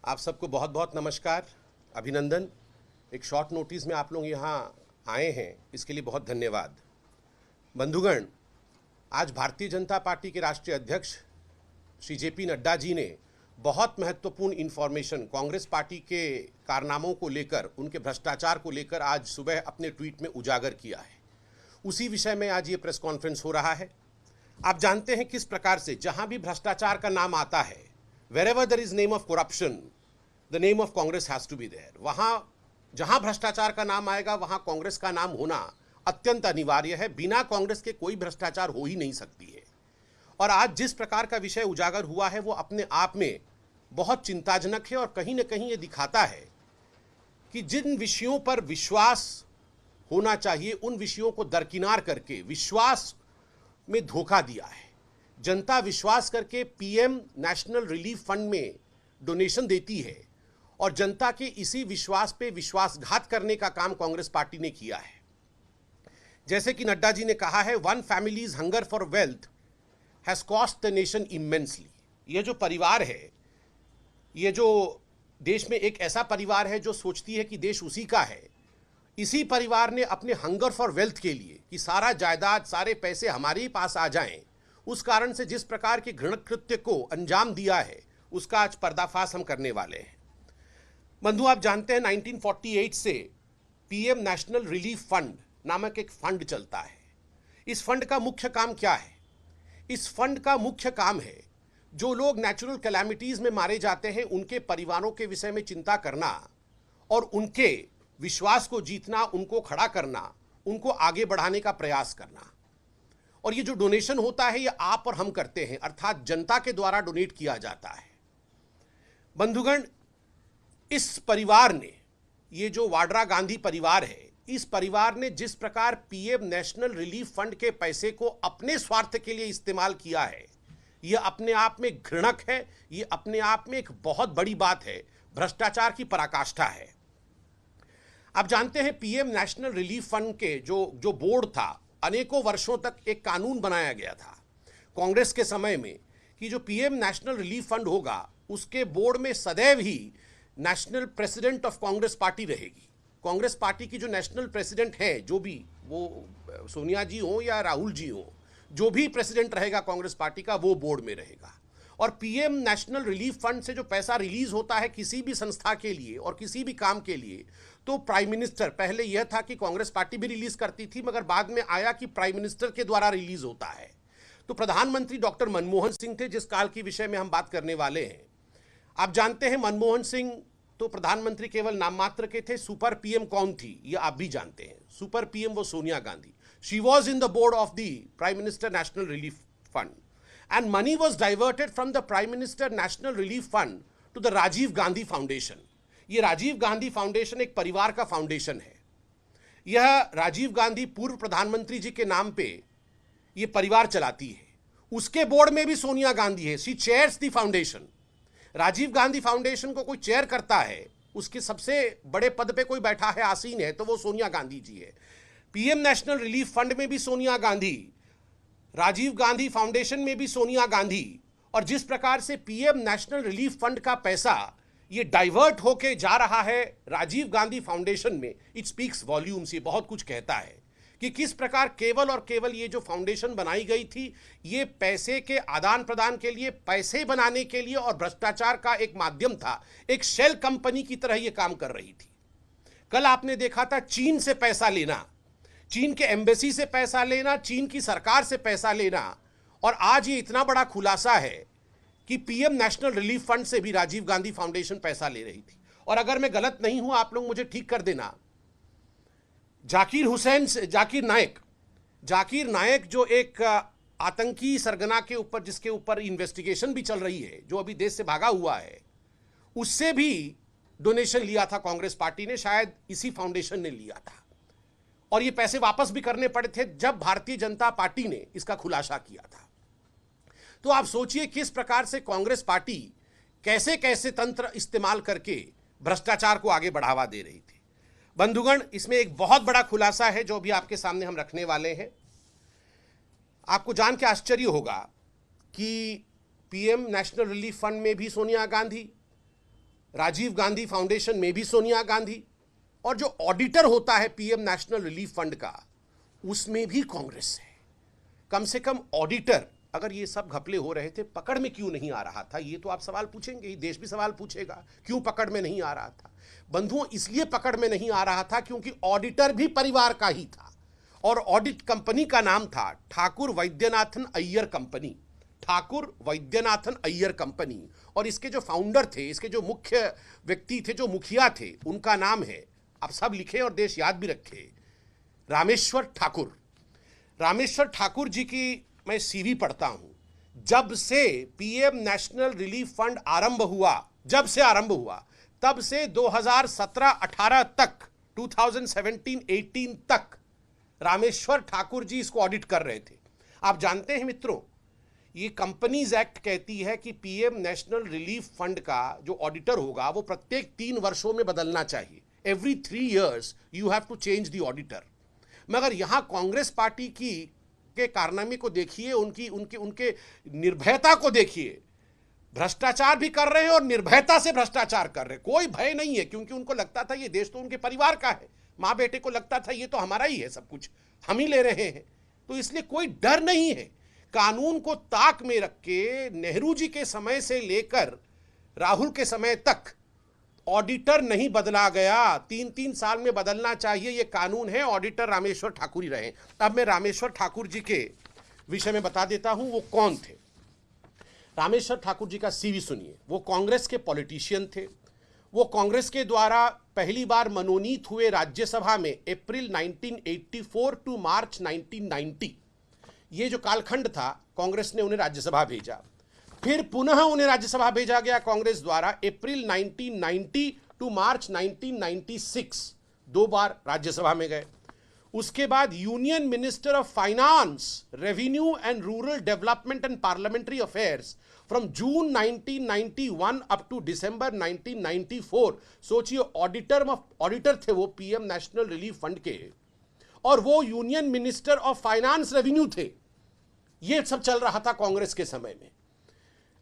आप सबको बहुत बहुत नमस्कार, अभिनंदन। एक शॉर्ट नोटिस में आप लोग यहाँ आए हैं, इसके लिए बहुत धन्यवाद। बंधुगण, आज भारतीय जनता पार्टी के राष्ट्रीय अध्यक्ष श्री जेपी नड्डा जी ने बहुत महत्वपूर्ण इन्फॉर्मेशन कांग्रेस पार्टी के कारनामों को लेकर, उनके भ्रष्टाचार को लेकर आज सुबह अपने ट्वीट में उजागर किया है। उसी विषय में आज ये प्रेस कॉन्फ्रेंस हो रहा है। आप जानते हैं किस प्रकार से जहां भी भ्रष्टाचार का नाम आता है, wherever there is name of corruption, the name of Congress has to be there। वहां जहां भ्रष्टाचार का नाम आएगा वहां कांग्रेस का नाम होना अत्यंत अनिवार्य है। बिना कांग्रेस के कोई भ्रष्टाचार हो ही नहीं सकती है। और आज जिस प्रकार का विषय उजागर हुआ है वो अपने आप में बहुत चिंताजनक है और कहीं ना कहीं ये दिखाता है कि जिन विषयों पर विश्वास होना चाहिए उन विषयों को दरकिनार करके विश्वास में धोखा दिया है। जनता विश्वास करके पीएम नेशनल रिलीफ फंड में डोनेशन देती है और जनता के इसी विश्वास पे विश्वासघात करने का काम कांग्रेस पार्टी ने किया है। जैसे कि नड्डा जी ने कहा है, one families hunger for wealth has cost the nation immensely. यह जो परिवार है, ये जो देश में एक ऐसा परिवार है जो सोचती है कि देश उसी का है, इसी परिवार ने अपने हंगर फॉर वेल्थ के लिए कि सारा जायदाद सारे पैसे हमारे ही पास आ जाएं, उस कारण से जिस प्रकार के घृणित कृत्य को अंजाम दिया है उसका आज पर्दाफाश हम करने वाले हैं। बंधु, आप जानते हैं 1948 से पीएम नेशनल रिलीफ फंड नामक एक फंड चलता है। इस फंड का मुख्य काम क्या है? इस फंड का मुख्य काम है जो लोग नेचुरल कैलामिटीज में मारे जाते हैं उनके परिवारों के विषय में चिंता करना और उनके विश्वास को जीतना, उनको खड़ा करना, उनको आगे बढ़ाने का प्रयास करना। और ये जो डोनेशन होता है ये आप और हम करते हैं, अर्थात जनता के द्वारा डोनेट किया जाता है। बंधुगण, इस परिवार ने, ये जो वाड्रा गांधी परिवार है, इस परिवार ने जिस प्रकार पीएम नेशनल रिलीफ फंड के पैसे को अपने स्वार्थ के लिए इस्तेमाल किया है, यह अपने आप में घृणक है। यह अपने आप में एक बहुत बड़ी बात है, भ्रष्टाचार की पराकाष्ठा है। आप जानते हैं पीएम नेशनल रिलीफ फंड के जो बोर्ड था, अनेकों वर्षों तक एक कानून बनाया गया था कांग्रेस के समय में कि जो पीएम नेशनल रिलीफ फंड होगा उसके बोर्ड में सदैव ही national president of Congress party रहेगी। कांग्रेस पार्टी की जो नेशनल प्रेसिडेंट है, जो भी वो सोनिया जी हो या राहुल जी हो, जो भी प्रेसिडेंट रहेगा कांग्रेस पार्टी का वो बोर्ड में रहेगा। और पीएम नेशनल रिलीफ फंड से जो पैसा रिलीज होता है किसी भी संस्था के लिए और किसी भी काम के लिए, तो प्राइम मिनिस्टर, पहले यह था कि कांग्रेस पार्टी भी रिलीज करती थी मगर बाद में आया कि प्राइम मिनिस्टर के द्वारा रिलीज होता है। तो प्रधानमंत्री डॉक्टर मनमोहन सिंह थे जिस काल के विषय में हम बात करने वाले हैं। आप जानते हैं मनमोहन सिंह तो प्रधानमंत्री केवल नाम मात्र के थे। सुपर पीएम कौन थी ये आप भी जानते हैं। सुपर पीएम वो Sonia Gandhi. She was in the board of the prime minister national relief fund and money was diverted from the Prime Minister National Relief Fund to the Rajiv Gandhi foundation. यह राजीव गांधी फाउंडेशन एक परिवार का फाउंडेशन है। यह राजीव गांधी पूर्व प्रधानमंत्री जी के नाम पे यह परिवार चलाती है। उसके बोर्ड में भी सोनिया गांधी है। She chairs the foundation. Rajiv Gandhi foundation को कोई चेयर करता है, उसके सबसे बड़े पद पे कोई बैठा है, आसीन है, तो वो सोनिया गांधी जी है। पीएम नेशनल रिलीफ फंड में भी सोनिया गांधी, राजीव गांधी फाउंडेशन में भी सोनिया गांधी। और जिस प्रकार से पीएम नेशनल रिलीफ फंड का पैसा ये डाइवर्ट होके जा रहा है राजीव गांधी फाउंडेशन में, इट स्पीक्स वॉल्यूम्स। ये बहुत कुछ कहता है कि किस प्रकार केवल और केवल ये जो फाउंडेशन बनाई गई थी ये पैसे के आदान प्रदान के लिए, पैसे बनाने के लिए और भ्रष्टाचार का एक माध्यम था। एक शेल कंपनी की तरह ये काम कर रही थी। कल आपने देखा था चीन से पैसा लेना, चीन के एम्बेसी से पैसा लेना, चीन की सरकार से पैसा लेना, और आज ये इतना बड़ा खुलासा है कि पीएम नेशनल रिलीफ फंड से भी राजीव गांधी फाउंडेशन पैसा ले रही थी। और अगर मैं गलत नहीं हूं, आप लोग मुझे ठीक कर देना, जाकिर नायक जो एक आतंकी सरगना के ऊपर, जिसके ऊपर इन्वेस्टिगेशन भी चल रही है, जो अभी देश से भागा हुआ है, उससे भी डोनेशन लिया था कांग्रेस पार्टी ने, शायद इसी फाउंडेशन ने लिया था। और ये पैसे वापस भी करने पड़े थे जब भारतीय जनता पार्टी ने इसका खुलासा किया था। तो आप सोचिए किस प्रकार से कांग्रेस पार्टी कैसे कैसे तंत्र इस्तेमाल करके भ्रष्टाचार को आगे बढ़ावा दे रही थी। बंधुगण, इसमें एक बहुत बड़ा खुलासा है जो अभी आपके सामने हम रखने वाले हैं। आपको जान के आश्चर्य होगा कि पीएम नेशनल रिलीफ फंड में भी सोनिया गांधी राजीव गांधी फाउंडेशन में भी सोनिया गांधी, और जो ऑडिटर होता है पीएम नेशनल रिलीफ फंड का, उसमें भी कांग्रेस है। कम से कम ऑडिटर, अगर ये सब घपले हो रहे थे, पकड़ में क्यों नहीं आ रहा था? ये तो आप सवाल पूछेंगे ही, देश भी सवाल पूछेगा, क्यों पकड़ में नहीं आ रहा था? बंधुओं, इसलिए पकड़ में नहीं आ रहा था क्योंकि ऑडिटर भी परिवार का ही था, और ऑडिट कंपनी का नाम था ठाकुर वैद्यनाथन अय्यर कंपनी। ठाकुर वैद्यनाथन अय्यर कंपनी, और इसके जो फाउंडर थे, इसके जो मुख्य व्यक्ति थे, जो मुखिया थे, उनका नाम है, आप सब लिखें और देश याद भी रखे, रामेश्वर ठाकुर। रामेश्वर ठाकुर जी की मैं सीवी पढ़ता हूं। जब से पीएम नेशनल रिलीफ फंड आरंभ हुआ, जब से आरंभ हुआ, तब से 2017-18 तक, 2017-18 तक रामेश्वर ठाकुर जी इसको ऑडिट कर रहे थे। आप जानते हैं मित्रों, ये कंपनीज एक्ट कहती है कि पीएम नेशनल रिलीफ फंड का जो ऑडिटर होगा वो प्रत्येक 3 वर्षों में बदलना चाहिए। Every 3 years you have to change the auditor. मगर यहां कांग्रेस पार्टी के कारनामे को देखिए, उनके निर्भयता को देखिए। भ्रष्टाचार भी कर रहे हैं और निर्भयता से भ्रष्टाचार कर रहे हैं। कोई भय नहीं है, क्योंकि उनको लगता था ये देश तो उनके परिवार का है। माँ बेटे को लगता था ये तो हमारा ही है, सब कुछ हम ही ले रहे हैं, तो इसलिए कोई डर नहीं है। कानून को ताक में रख के नेहरू जी के समय से लेकर राहुल के समय तक ऑडिटर नहीं बदला गया। 3-3 साल में बदलना चाहिए, ये कानून है। ऑडिटर रामेश्वर ठाकुर ही रहे। अब मैं रामेश्वर ठाकुर जी के विषय में बता देता हूं वो कौन थे। रामेश्वर ठाकुर जी का सीवी सुनिए। वो कांग्रेस के पॉलिटिशियन थे। वो कांग्रेस के द्वारा पहली बार मनोनीत हुए राज्यसभा में अप्रैल 1984 टू मार्च 1990। ये जो कालखंड था, कांग्रेस ने उन्हें राज्यसभा भेजा। फिर पुनः उन्हें राज्यसभा भेजा गया कांग्रेस द्वारा अप्रैल 1990 टू मार्च 1996। 2 बार राज्यसभा में गए। उसके बाद union minister of finance, revenue and rural development and parliamentary affairs from June 1991 up to December 1994। सोचिए, ऑडिटर थे वो पीएम नेशनल रिलीफ फंड के, और वो union minister of finance revenue थे। ये सब चल रहा था कांग्रेस के समय में।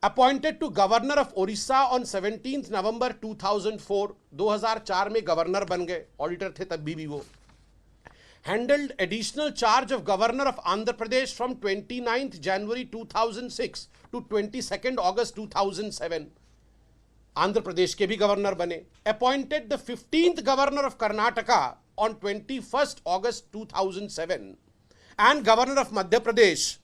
Appointed to governor of Odisha on 17 November 2004। 2004 में गवर्नर बन गए, ऑडिटर थे तब भी वो। Handled additional charge of governor of Andhra Pradesh from 29 January 2006 to 22 August 2007। Andhra Pradesh के भी गवर्नर बने। Appointed the 15th governor of Karnataka on 21 August 2007 and governor of Madhya Pradesh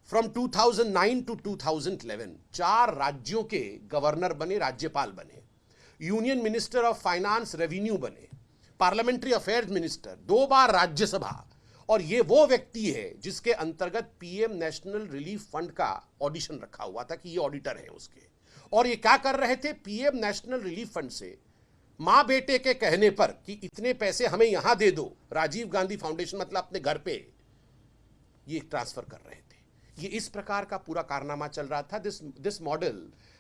from 2009 to 2011। 4 राज्यों के गवर्नर बने, राज्यपाल बने, union minister of finance revenue बने, पार्लियामेंट्री अफेयर्स मिनिस्टर, 2 बार राज्यसभा। और ये वो व्यक्ति है जिसके अंतर्गत पीएम नेशनल रिलीफ फंड का ऑडिशन रखा हुआ था कि ये ऑडिटर है उसके। और ये क्या कर रहे थे? पीएम नेशनल रिलीफ फंड से मां बेटे के कहने पर कि इतने पैसे हमें यहां दे दो, राजीव गांधी फाउंडेशन मतलब अपने घर पे, ये ट्रांसफर कर रहे थे। ये इस प्रकार का पूरा कारनामा चल रहा था।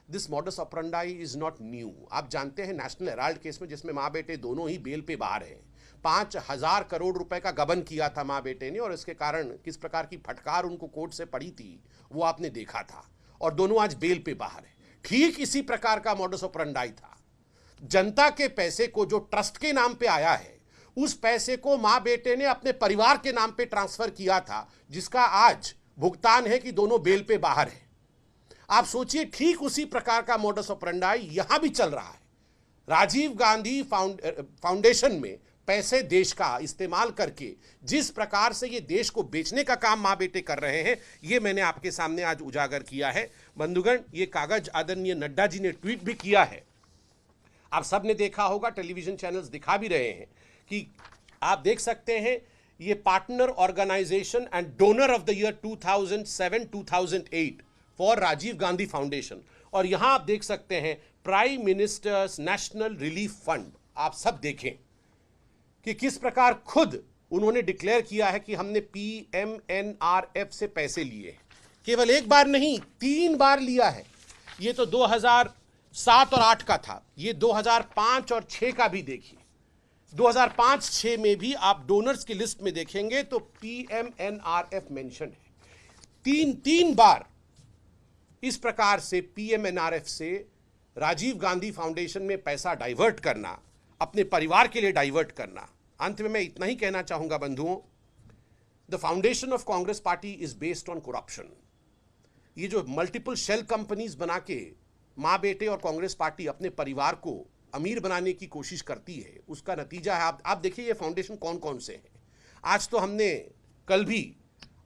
This modus operandi is not new. आप जानते हैं नेशनल हेराल्ड केस में, जिसमें माँ बेटे दोनों ही बेल पे बाहर हैं, 5,000 करोड़ रुपए का गबन किया था माँ बेटे ने, और इसके कारण किस प्रकार की फटकार उनको कोर्ट से पड़ी थी वो आपने देखा था, और दोनों आज बेल पे बाहर है। ठीक इसी प्रकार का मॉडस ऑपरेंडाई था। जनता के पैसे को जो ट्रस्ट के नाम पे आया है, उस पैसे को माँ बेटे ने अपने परिवार के नाम पे ट्रांसफर किया था, जिसका आज भुगतान है कि दोनों बेल पे बाहर है। आप सोचिए, ठीक उसी प्रकार का मॉडस ऑपरेंडाई यहां भी चल रहा है। राजीव गांधी फाउंडेशन में पैसे देश का इस्तेमाल करके जिस प्रकार से ये देश को बेचने का काम मां बेटे कर रहे हैं, ये मैंने आपके सामने आज उजागर किया है। बंधुगण, ये कागज आदरणीय नड्डा जी ने ट्वीट भी किया है, आप सब ने देखा होगा, टेलीविजन चैनल्स दिखा भी रहे हैं कि आप देख सकते हैं, ये partner organization and donor of the year 2007-2008 for Rajiv Gandhi foundation. और यहां आप देख सकते हैं prime ministers national relief fund. आप सब देखें कि किस प्रकार खुद उन्होंने डिक्लेयर किया है कि हमने PMNRF से पैसे लिए। केवल एक बार नहीं, 3 बार लिया है। ये तो 2007 और 8 का था, ये 2005 और 6 का भी देखिए। 2005-6 में भी आप डोनर्स की लिस्ट में देखेंगे तो PMNRF मेंशन है। 3 बार इस प्रकार से PMNRF से राजीव गांधी फाउंडेशन में पैसा डाइवर्ट करना, अपने परिवार के लिए डाइवर्ट करना। अंत में मैं इतना ही कहना चाहूंगा बंधुओं, the foundation of Congress party is based on corruption. ये जो मल्टीपल शेल कंपनीज बना के माँ बेटे और कांग्रेस पार्टी अपने परिवार को अमीर बनाने की कोशिश करती है, उसका नतीजा है। आप देखिए ये फाउंडेशन कौन कौन से हैं। आज तो हमने, कल भी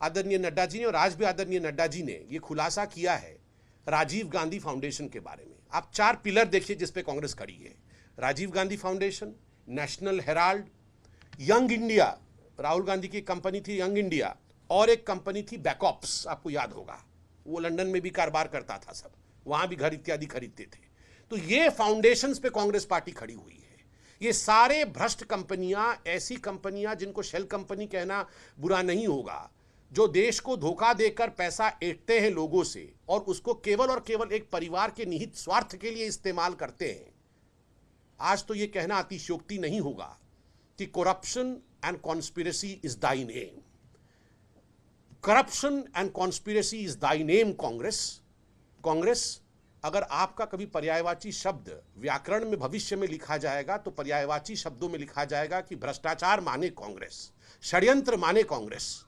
आदरणीय नड्डा जी ने और आज भी आदरणीय नड्डा जी ने ये खुलासा किया है राजीव गांधी फाउंडेशन के बारे में। आप 4 पिलर देखिए जिस पे कांग्रेस खड़ी है। Rajiv Gandhi foundation, National Herald, Young India, Rahul Gandhi की कंपनी थी यंग इंडिया, और एक कंपनी थी बैकऑप्स, आपको याद होगा, वो लंदन में भी कारोबार करता था, सब वहां भी घर इत्यादि खरीदते थे। तो ये फाउंडेशंस पे कांग्रेस पार्टी खड़ी हुई है। ये सारे भ्रष्ट कंपनियां, ऐसी कंपनियां जिनको शेल कंपनी कहना बुरा नहीं होगा, जो देश को धोखा देकर पैसा ऐंठते हैं लोगों से और उसको केवल और केवल एक परिवार के निहित स्वार्थ के लिए इस्तेमाल करते हैं। आज तो ये कहना अतिशयोक्ति नहीं होगा कि corruption and conspiracy is thy name. Corruption and conspiracy is thy name Congress. अगर आपका कभी पर्यायवाची शब्द व्याकरण में भविष्य में लिखा जाएगा तो पर्यायवाची शब्दों में लिखा जाएगा कि भ्रष्टाचार माने कांग्रेस, षड्यंत्र माने कांग्रेस।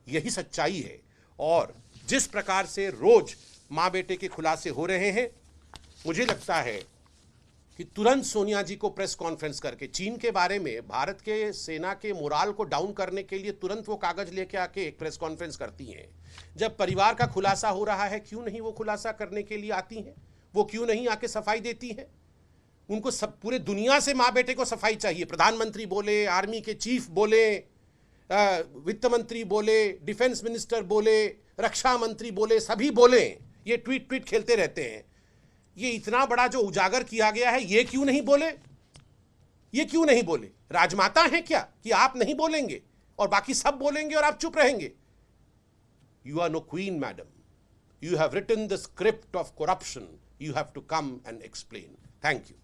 यही सच्चाई है। और जिस प्रकार से रोज माँ बेटे के खुलासे हो रहे हैं, मुझे लगता है कि तुरंत सोनिया जी को प्रेस कॉन्फ्रेंस करके चीन के बारे में, भारत के सेना के मोराल को डाउन करने के लिए तुरंत वो कागज लेके आके एक प्रेस कॉन्फ्रेंस करती हैं। जब परिवार का खुलासा हो रहा है, क्यों नहीं वो खुलासा करने के लिए आती हैं? वो क्यों नहीं आके सफाई देती हैं? उनको सब, पूरे दुनिया से माँ बेटे को सफाई चाहिए। प्रधानमंत्री बोले, आर्मी के चीफ बोले, वित्त मंत्री बोले, डिफेंस मिनिस्टर बोले, रक्षा मंत्री बोले, सभी बोले, ये ट्वीट खेलते रहते हैं। ये इतना बड़ा जो उजागर किया गया है, ये क्यों नहीं बोले? ये क्यों नहीं बोले? राजमाता हैं क्या कि आप नहीं बोलेंगे और बाकी सब बोलेंगे और आप चुप रहेंगे? You are no queen madam, you have written the script of corruption, you have to come and explain. Thank you.